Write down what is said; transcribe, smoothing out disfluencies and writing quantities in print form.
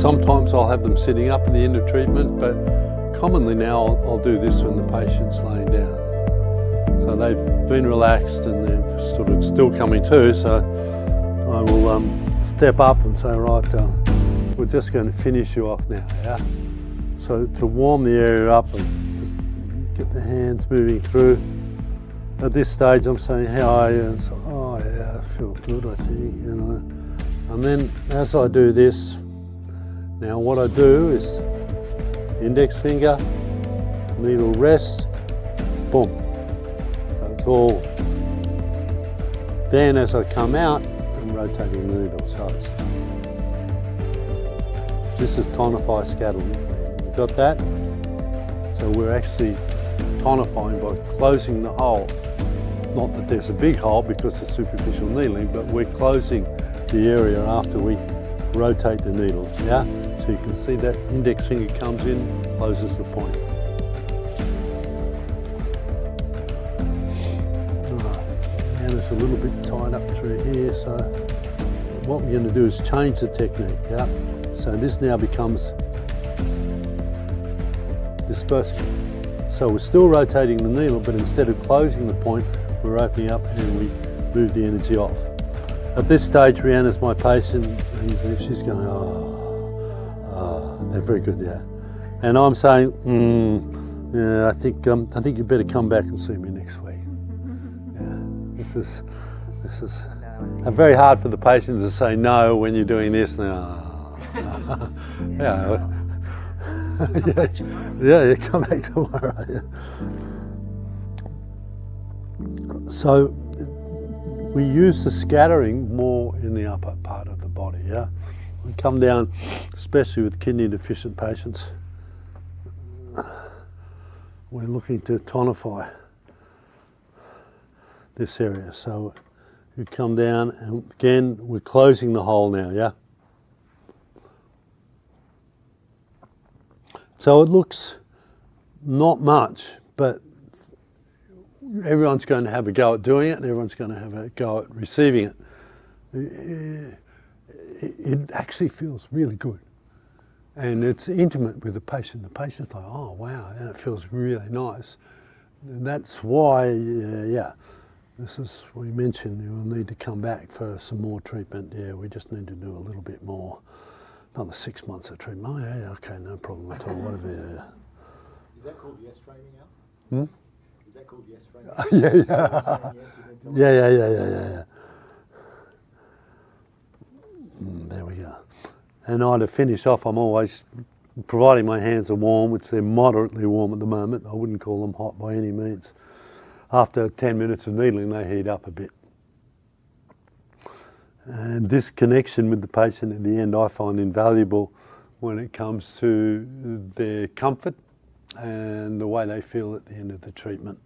sometimes I'll have them sitting up at the end of treatment, but commonly now I'll do this when the patient's laying down. So they've been relaxed and they're sort of still coming to, so I will step up and say, right, we're just going to finish you off now, yeah? So to warm the area up and just get the hands moving through. At this stage I'm saying, how are you? And so, oh yeah, I feel good, I think, you know. And then as I do this, now what I do is index finger, needle rest, boom. So it's all. Then as I come out, I'm rotating the needle. So this is tonify scattering. You got that? So we're actually tonifying by closing the hole. Not that there's a big hole because of superficial needling, but we're closing the area after we rotate the needle, yeah? So you can see that index finger comes in, closes the point. And it's a little bit tied up through here, so what we're going to do is change the technique, yeah? So this now becomes dispersing. So we're still rotating the needle, but instead of closing the point, we're opening up and we move the energy off. At this stage, Rihanna's my patient, and she's going, they're very good, yeah. And I'm saying, yeah, I think you better come back and see me next week. Yeah, this is very hard for the patients to say no when you're doing this. Now, yeah, yeah, come back tomorrow. Yeah. So we use the scattering more in the upper part of the body, yeah? We come down, especially with kidney deficient patients, we're looking to tonify this area. So you come down and again, we're closing the hole now, yeah? So it looks not much, but everyone's going to have a go at doing it and everyone's going to have a go at receiving it. It actually feels really good. And it's intimate with the patient. The patient's like, oh wow, and it feels really nice. And that's why, yeah, this is, we mentioned you will need to come back for some more treatment. Yeah, we just need to do a little bit more. Another 6 months of treatment. Oh yeah, okay, no problem at all, whatever. Yeah. Is that called yes framing, Al? Hmm? Is that called yes framing? Yeah. There we go. And to finish off, I'm always providing my hands are warm, which they're moderately warm at the moment. I wouldn't call them hot by any means. After 10 minutes of needling, they heat up a bit. And this connection with the patient at the end I find invaluable when it comes to their comfort and the way they feel at the end of the treatment.